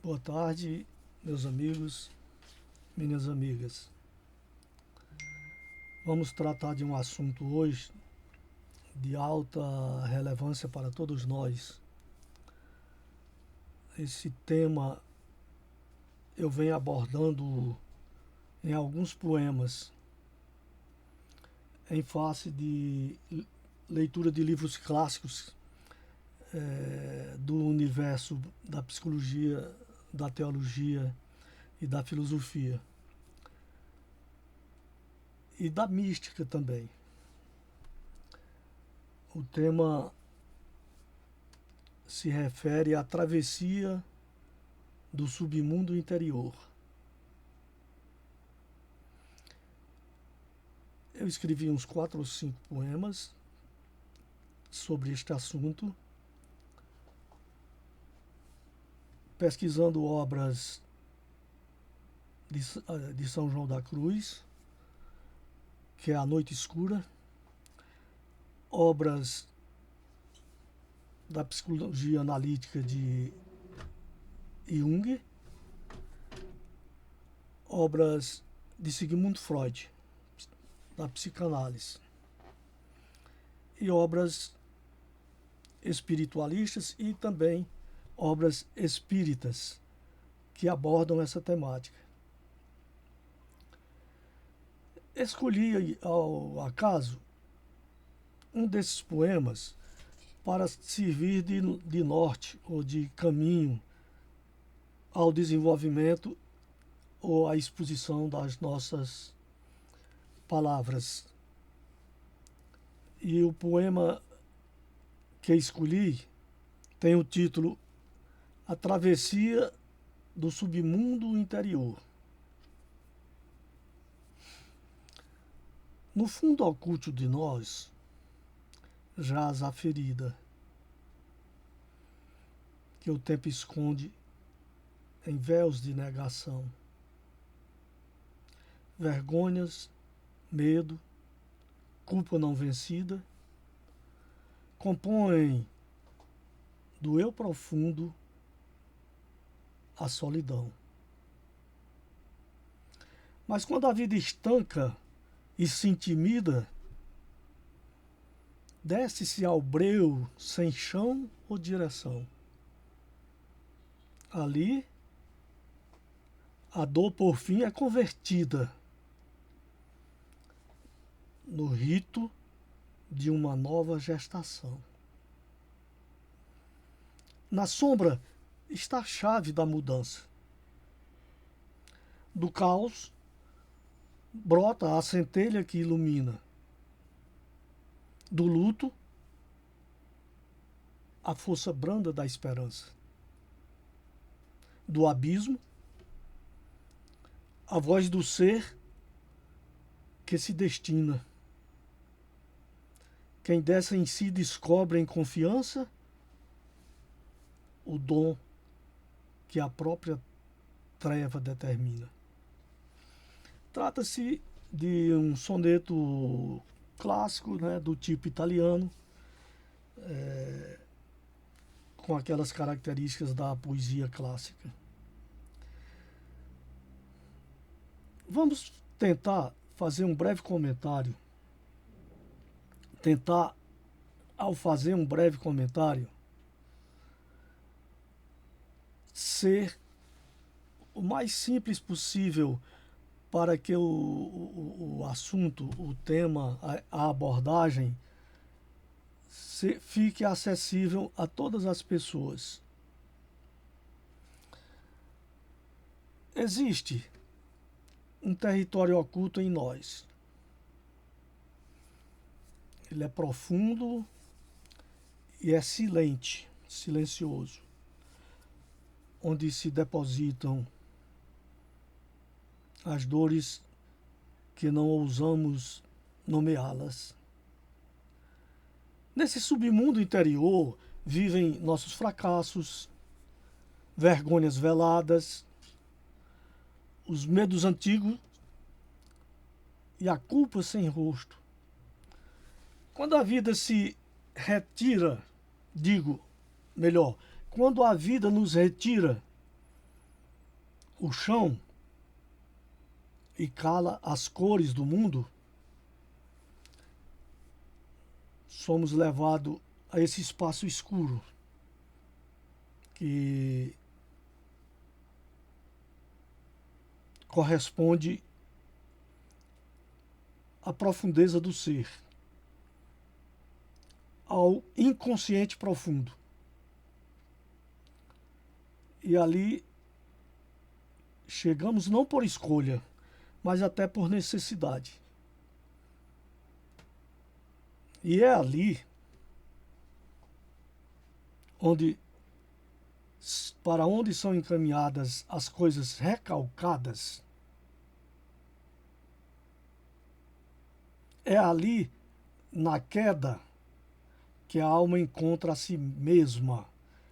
Boa tarde, meus amigos, minhas amigas. Vamos tratar de um assunto hoje de alta relevância para todos nós. Esse tema eu venho abordando em alguns poemas, em face de leitura de livros clássicos do universo da psicologia, da teologia e da filosofia. E da mística também. O tema se refere à travessia do submundo interior. Eu escrevi uns 4 ou 5 poemas sobre este assunto, pesquisando obras de São João da Cruz, que é A Noite Escura, obras da psicologia analítica de Jung, obras de Sigmund Freud, da psicanálise, e obras espiritualistas e também obras espíritas que abordam essa temática. Escolhi ao acaso um desses poemas para servir de norte ou de caminho ao desenvolvimento ou à exposição das nossas palavras. E o poema que escolhi tem o título A Travessia do Submundo Interior. No fundo oculto de nós jaz a ferida que o tempo esconde em véus de negação. Vergonhas, medo, culpa não vencida compõem do eu profundo a solidão. Mas quando a vida estanca e se intimida, desce-se ao breu sem chão ou direção. Ali, a dor por fim é convertida no rito de uma nova gestação. Na sombra está a chave da mudança. Do caos brota a centelha que ilumina. Do luto, a força branda da esperança. Do abismo, a voz do ser que se destina. Quem desce em si descobre em confiança o dom que a própria treva determina. Trata-se de um soneto clássico, né, do tipo italiano, com aquelas características da poesia clássica. Vamos tentar fazer um breve comentário. Ao fazer um breve comentário, ser o mais simples possível para que o assunto, o tema, a abordagem fique acessível a todas as pessoas. Existe um território oculto em nós. Ele é profundo e é silencioso, onde se depositam as dores que não ousamos nomeá-las. Nesse submundo interior vivem nossos fracassos, vergonhas veladas, os medos antigos e a culpa sem rosto. Quando a vida se retira, quando a vida nos retira o chão e cala as cores do mundo, somos levados a esse espaço escuro que corresponde à profundeza do ser, ao inconsciente profundo. E ali chegamos não por escolha, mas até por necessidade. E é ali para onde são encaminhadas as coisas recalcadas. É ali, na queda, que a alma encontra a si mesma,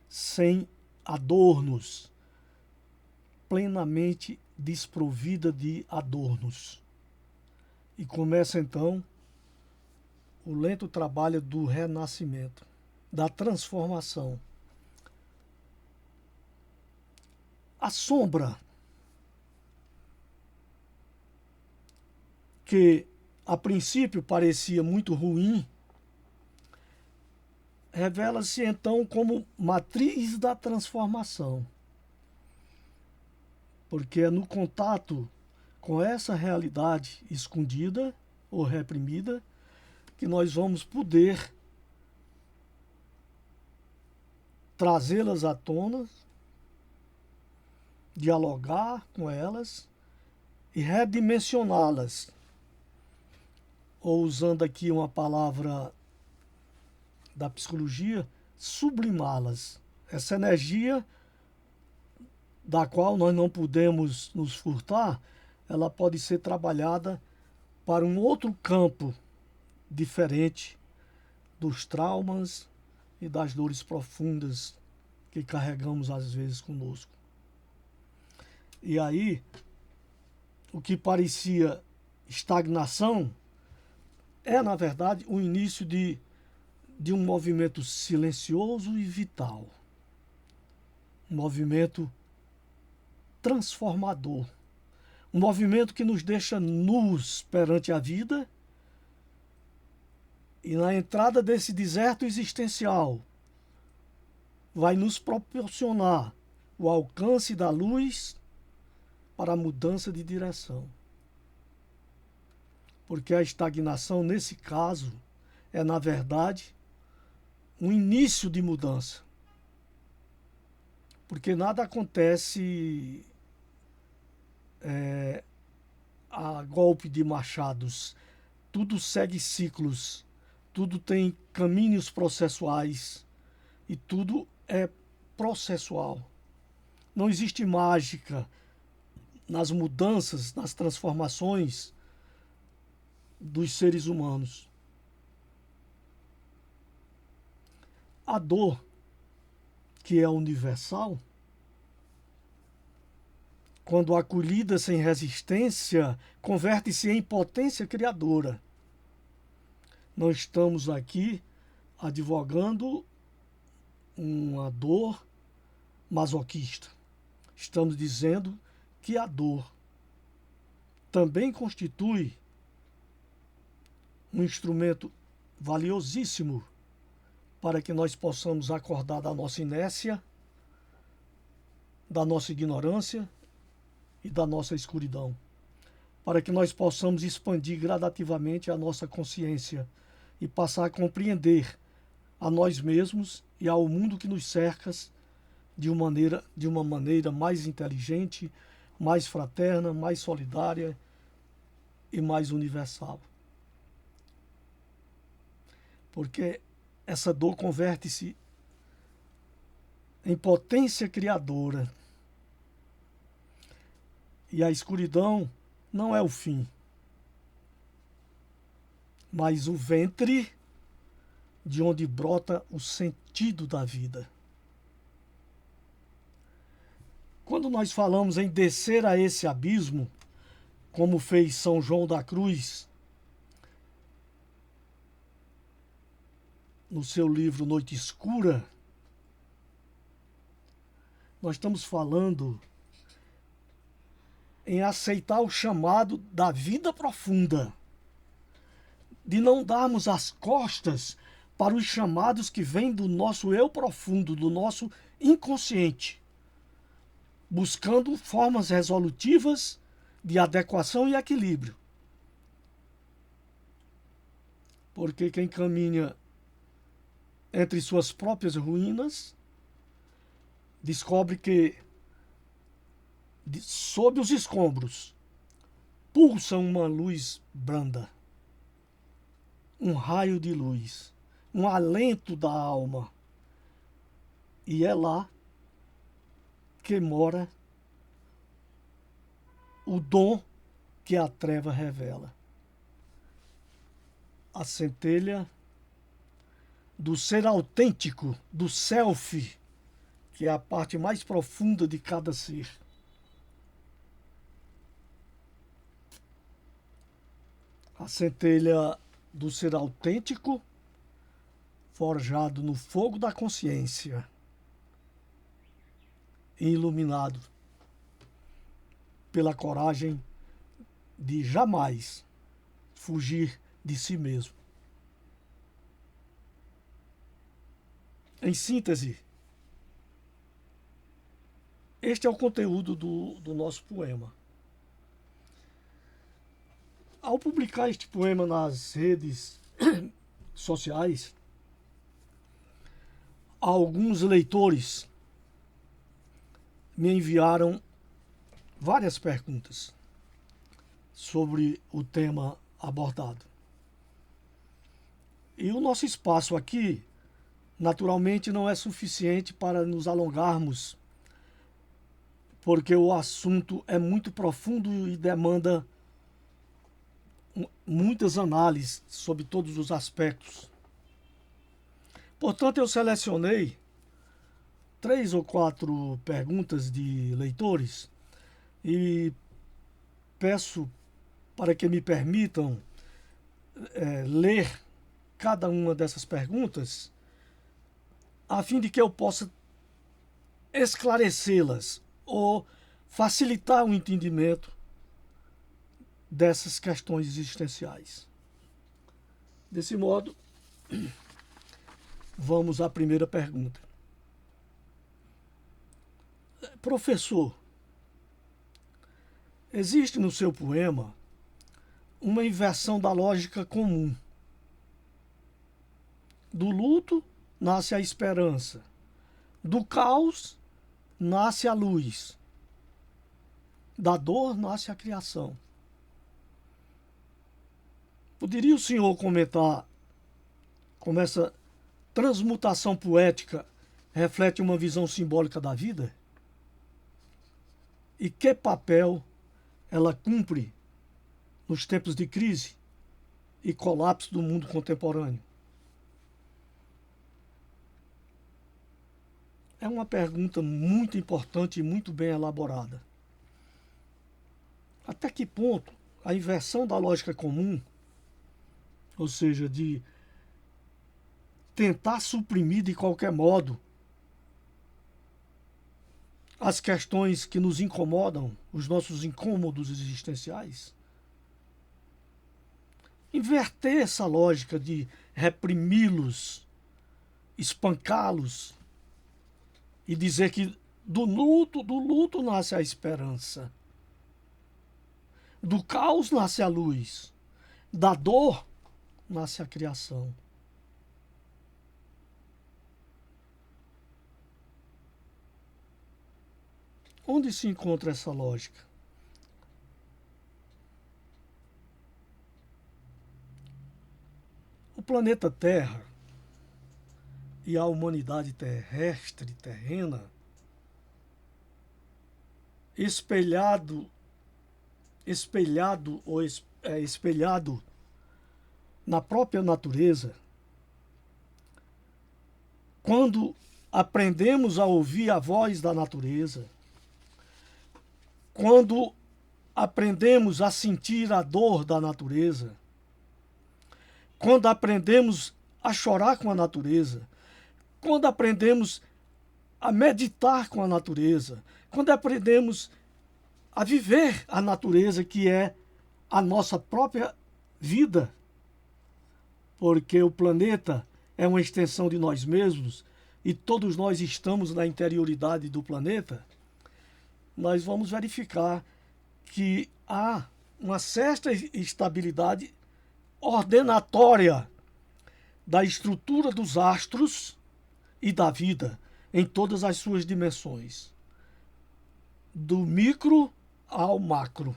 sem adornos, plenamente desprovida de adornos. E começa então o lento trabalho do renascimento, da transformação. A sombra que a princípio parecia muito ruim, revela-se então como matriz da transformação. Porque é no contato com essa realidade escondida ou reprimida que nós vamos poder trazê-las à tona, dialogar com elas e redimensioná-las. Ou usando aqui uma palavra da psicologia, sublimá-las. Essa energia da qual nós não podemos nos furtar, ela pode ser trabalhada para um outro campo diferente dos traumas e das dores profundas que carregamos às vezes conosco. E aí, o que parecia estagnação é, na verdade, o início de um movimento silencioso e vital. Um movimento transformador. Um movimento que nos deixa nus perante a vida e na entrada desse deserto existencial vai nos proporcionar o alcance da luz para a mudança de direção. Porque a estagnação, nesse caso, é, na verdade, um início de mudança. Porque nada acontece a golpe de machados. Tudo segue ciclos, tudo tem caminhos processuais e tudo é processual. Não existe mágica nas mudanças, nas transformações dos seres humanos. A dor, que é universal, quando acolhida sem resistência, converte-se em potência criadora. Não estamos aqui advogando uma dor masoquista. Estamos dizendo que a dor também constitui um instrumento valiosíssimo para que nós possamos acordar da nossa inércia, da nossa ignorância e da nossa escuridão, para que nós possamos expandir gradativamente a nossa consciência e passar a compreender a nós mesmos e ao mundo que nos cerca de uma maneira mais inteligente, mais fraterna, mais solidária e mais universal. Porque essa dor converte-se em potência criadora. E a escuridão não é o fim, mas o ventre de onde brota o sentido da vida. Quando nós falamos em descer a esse abismo, como fez São João da Cruz, no seu livro Noite Escura, nós estamos falando em aceitar o chamado da vida profunda, de não darmos as costas para os chamados que vêm do nosso eu profundo, do nosso inconsciente, buscando formas resolutivas de adequação e equilíbrio. Porque quem caminha entre suas próprias ruínas descobre que sob os escombros pulsa uma luz branda, um raio de luz, um alento da alma. E é lá que mora o dom que a treva revela. A centelha do ser autêntico, do self, que é a parte mais profunda de cada ser. A centelha do ser autêntico, forjado no fogo da consciência, e iluminado pela coragem de jamais fugir de si mesmo. Em síntese, este é o conteúdo do nosso poema. Ao publicar este poema nas redes sociais, alguns leitores me enviaram várias perguntas sobre o tema abordado. E o nosso espaço aqui, naturalmente, não é suficiente para nos alongarmos, porque o assunto é muito profundo e demanda muitas análises sobre todos os aspectos. Portanto, eu selecionei 3 ou 4 perguntas de leitores e peço para que me permitam ler cada uma dessas perguntas, a fim de que eu possa esclarecê-las ou facilitar o entendimento dessas questões existenciais. Desse modo, vamos à primeira pergunta. Professor, existe no seu poema uma inversão da lógica comum. Do luto nasce a esperança, do caos nasce a luz, da dor nasce a criação. Poderia o senhor comentar como essa transmutação poética reflete uma visão simbólica da vida? E que papel ela cumpre nos tempos de crise e colapso do mundo contemporâneo? É uma pergunta muito importante e muito bem elaborada. Até que ponto a inversão da lógica comum, ou seja, de tentar suprimir de qualquer modo as questões que nos incomodam, os nossos incômodos existenciais, inverter essa lógica de reprimi-los, espancá-los e dizer que do luto nasce a esperança, do caos nasce a luz, da dor nasce a criação. Onde se encontra essa lógica? O planeta Terra e a humanidade terrestre, terrena, espelhado na própria natureza, quando aprendemos a ouvir a voz da natureza, quando aprendemos a sentir a dor da natureza, quando aprendemos a chorar com a natureza, quando aprendemos a meditar com a natureza, quando aprendemos a viver a natureza que é a nossa própria vida, porque o planeta é uma extensão de nós mesmos e todos nós estamos na interioridade do planeta, nós vamos verificar que há uma certa estabilidade ordenatória da estrutura dos astros e da vida em todas as suas dimensões, do micro ao macro.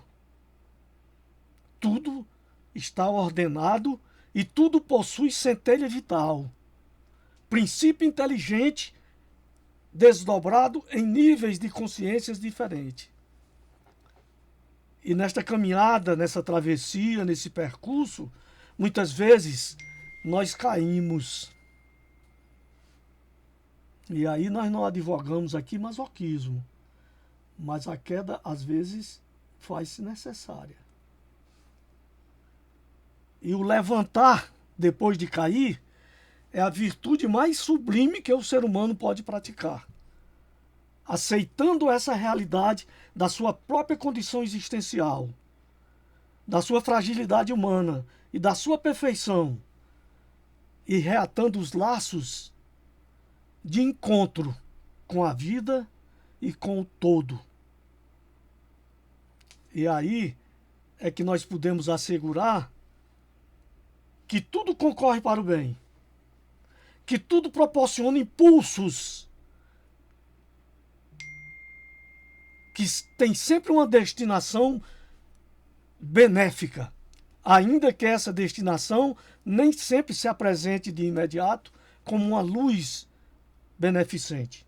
Tudo está ordenado e tudo possui centelha vital, princípio inteligente desdobrado em níveis de consciências diferentes. E nesta caminhada, nessa travessia, nesse percurso, muitas vezes nós caímos. E aí nós não advogamos aqui masoquismo, mas a queda às vezes faz-se necessária. E o levantar depois de cair é a virtude mais sublime que o ser humano pode praticar. Aceitando essa realidade da sua própria condição existencial, da sua fragilidade humana e da sua perfeição, e reatando os laços de encontro com a vida e com o todo. E aí é que nós podemos assegurar que tudo concorre para o bem, que tudo proporciona impulsos que tem sempre uma destinação benéfica, ainda que essa destinação nem sempre se apresente de imediato como uma luz beneficente.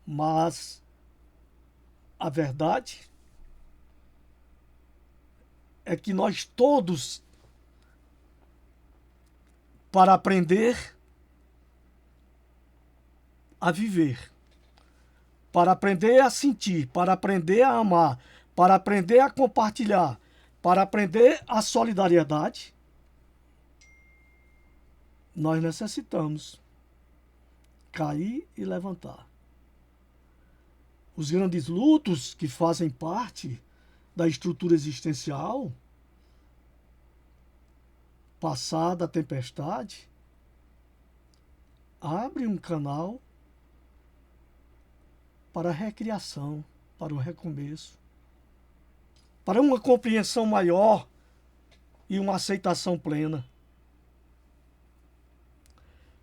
Mas a verdade é que nós todos, para aprender a viver, para aprender a sentir, para aprender a amar, para aprender a compartilhar, para aprender a solidariedade, nós necessitamos cair e levantar. Os grandes lutos que fazem parte da estrutura existencial, passar da tempestade, abre um canal para a recriação, para o recomeço, para uma compreensão maior e uma aceitação plena.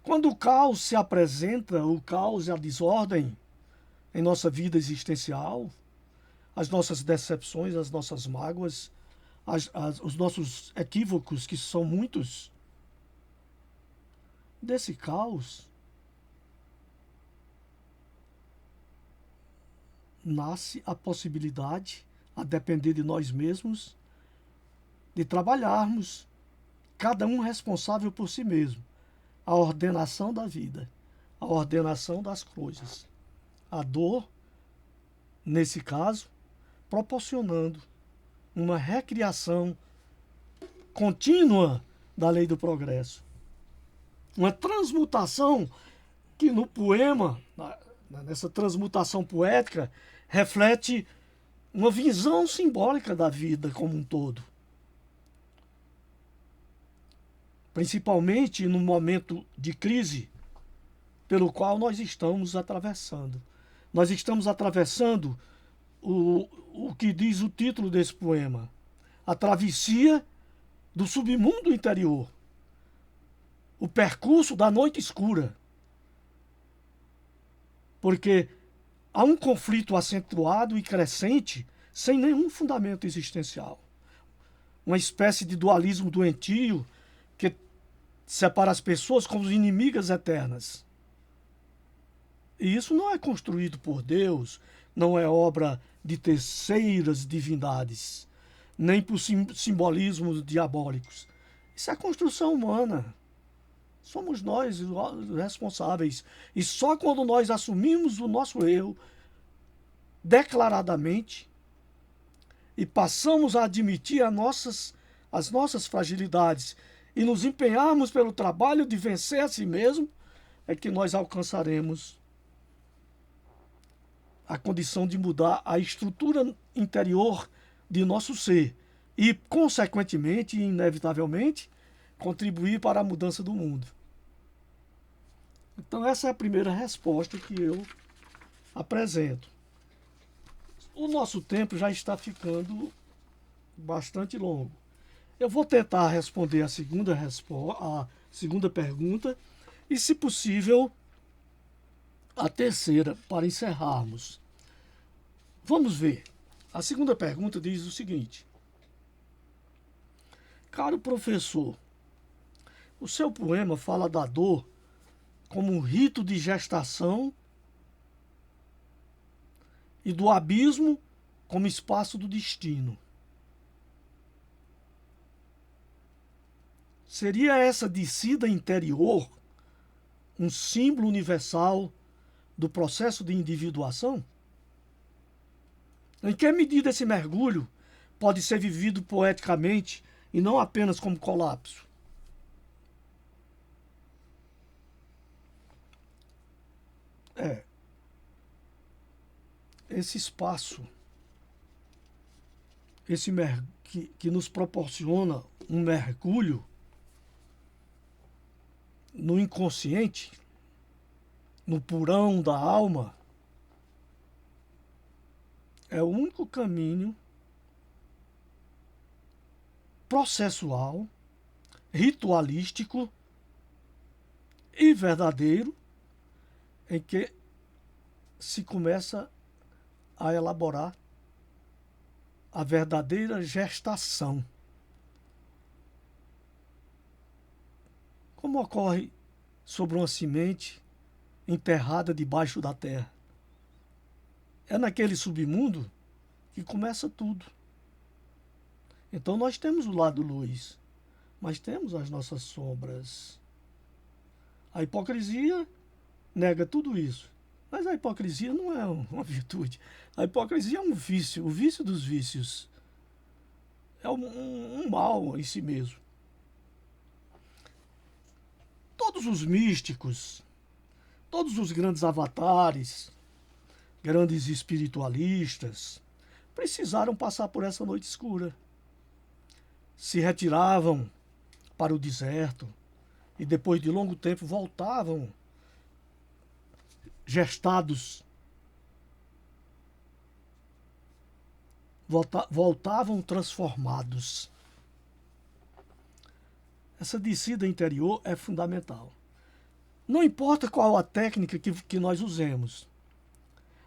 Quando o caos se apresenta, o caos e a desordem em nossa vida existencial, as nossas decepções, as nossas mágoas, os nossos equívocos, que são muitos, desse caos nasce a possibilidade, a depender de nós mesmos, de trabalharmos, cada um responsável por si mesmo, a ordenação da vida, a ordenação das coisas. A dor, nesse caso, proporcionando uma recriação contínua da lei do progresso. Uma transmutação que no poema, nessa transmutação poética, reflete uma visão simbólica da vida como um todo. Principalmente no momento de crise pelo qual nós estamos atravessando. Nós estamos atravessando o que diz o título desse poema, a travessia do submundo interior, o percurso da noite escura. Porque há um conflito acentuado e crescente sem nenhum fundamento existencial. Uma espécie de dualismo doentio que separa as pessoas como inimigas eternas. E isso não é construído por Deus, não é obra de terceiras divindades, nem por simbolismos diabólicos. Isso é construção humana. Somos nós os responsáveis. E só quando nós assumimos o nosso erro declaradamente e passamos a admitir as nossas fragilidades e nos empenharmos pelo trabalho de vencer a si mesmo, é que nós alcançaremos a condição de mudar a estrutura interior de nosso ser e, consequentemente e inevitavelmente, contribuir para a mudança do mundo. Então, essa é a primeira resposta que eu apresento. O nosso tempo já está ficando bastante longo. Eu vou tentar responder a segunda pergunta e, se possível, a terceira, para encerrarmos. Vamos ver. A segunda pergunta diz o seguinte: caro professor, o seu poema fala da dor como um rito de gestação e do abismo como espaço do destino. Seria essa descida interior um símbolo universal do processo de individuação? Em que medida esse mergulho pode ser vivido poeticamente e não apenas como colapso? Esse espaço, que nos proporciona um mergulho no inconsciente, no porão da alma, é o único caminho processual, ritualístico e verdadeiro em que se começa a elaborar a verdadeira gestação. Como ocorre sobre uma semente enterrada debaixo da terra? É naquele submundo que começa tudo. Então nós temos o lado luz, mas temos as nossas sombras. A hipocrisia nega tudo isso. Mas a hipocrisia não é uma virtude. A hipocrisia é um vício, o vício dos vícios. É um mal em si mesmo. Todos os místicos, todos os grandes avatares, grandes espiritualistas, precisaram passar por essa noite escura. Se retiravam para o deserto e depois de longo tempo voltavam gestados, voltavam transformados. Essa descida interior é fundamental. Não importa qual a técnica que nós usemos,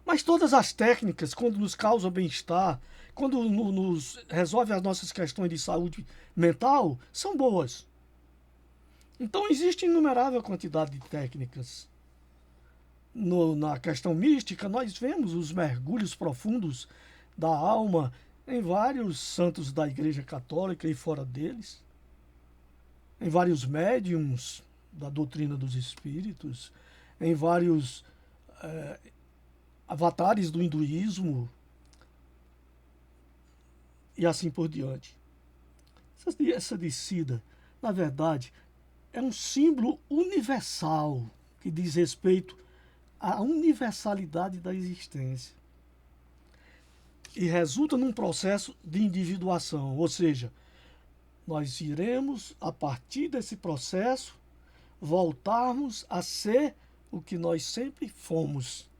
mas todas as técnicas, quando nos causam bem-estar, quando nos resolve as nossas questões de saúde mental, são boas. Então existe inumerável quantidade de técnicas. Na questão mística, nós vemos os mergulhos profundos da alma em vários santos da Igreja Católica e fora deles, em vários médiums da doutrina dos espíritos, em vários avatares do hinduísmo e assim por diante. Essa descida, na verdade, é um símbolo universal que diz respeito à universalidade da existência e resulta num processo de individuação, ou seja, nós iremos, a partir desse processo, voltarmos a ser o que nós sempre fomos,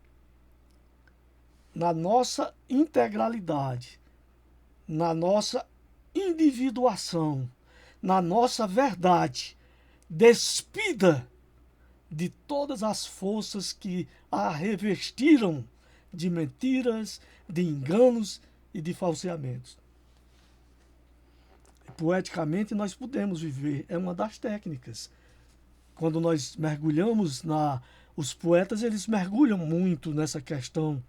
na nossa integralidade, na nossa individuação, na nossa verdade, despida de todas as forças que a revestiram de mentiras, de enganos e de falseamentos. Poeticamente nós podemos viver, é uma das técnicas. Quando nós mergulhamos os poetas, eles mergulham muito nessa questão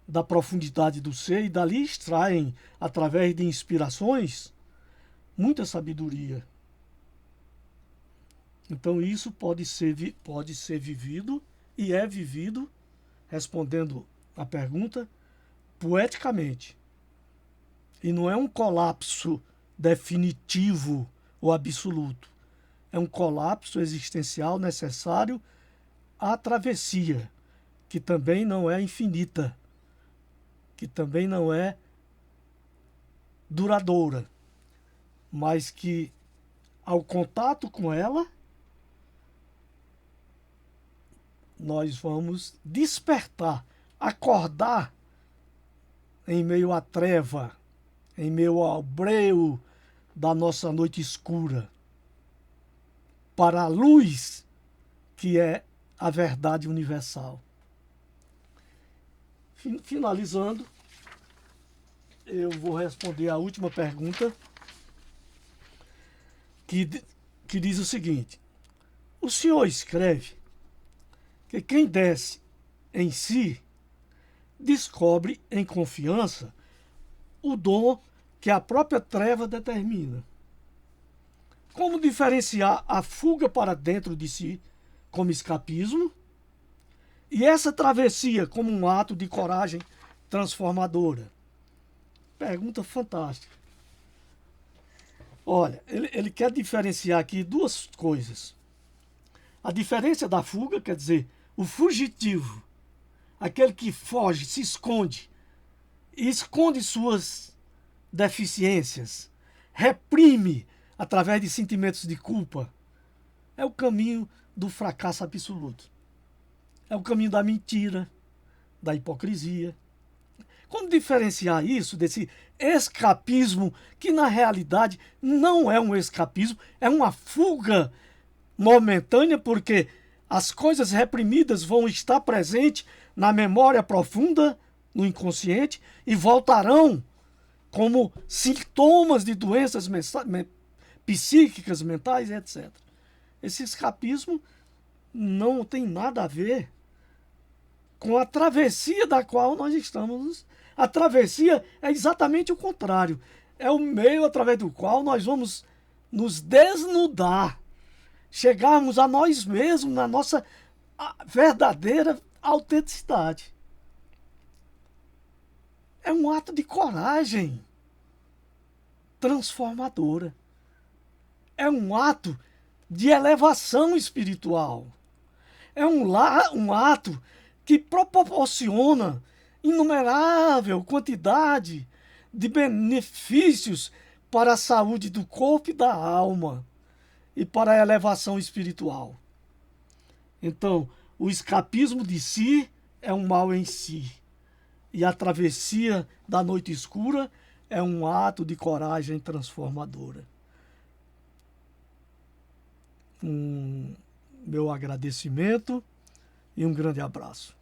da profundidade do ser e dali extraem, através de inspirações, muita sabedoria. Então isso pode ser vivido e é vivido, respondendo a pergunta, poeticamente. E não é um colapso definitivo ou absoluto. É um colapso existencial necessário à travessia, que também não é infinita, que também não é duradoura, mas que ao contato com ela, nós vamos despertar, acordar em meio à treva, em meio ao breu da nossa noite escura, para a luz que é a verdade universal. Finalizando, eu vou responder a última pergunta, que diz o seguinte: o senhor escreve que quem desce em si descobre em confiança o dom que a própria treva determina. Como diferenciar a fuga para dentro de si como escapismo e essa travessia como um ato de coragem transformadora? Pergunta fantástica. Olha, ele quer diferenciar aqui duas coisas. A diferença da fuga, quer dizer, o fugitivo, aquele que foge, se esconde, e esconde suas deficiências, reprime através de sentimentos de culpa, é o caminho do fracasso absoluto. É o caminho da mentira, da hipocrisia. Como diferenciar isso desse escapismo, que na realidade não é um escapismo, é uma fuga momentânea, porque as coisas reprimidas vão estar presentes na memória profunda, no inconsciente, e voltarão como sintomas de doenças psíquicas, mentais, etc. Esse escapismo não tem nada a ver com a travessia da qual nós estamos. A travessia é exatamente o contrário. É o meio através do qual nós vamos nos desnudar, chegarmos a nós mesmos na nossa verdadeira autenticidade. É um ato de coragem transformadora. É um ato de elevação espiritual. É um ato que proporciona inumerável quantidade de benefícios para a saúde do corpo e da alma e para a elevação espiritual. Então, o escapismo de si é um mal em si, e a travessia da noite escura é um ato de coragem transformadora. Meu agradecimento e um grande abraço.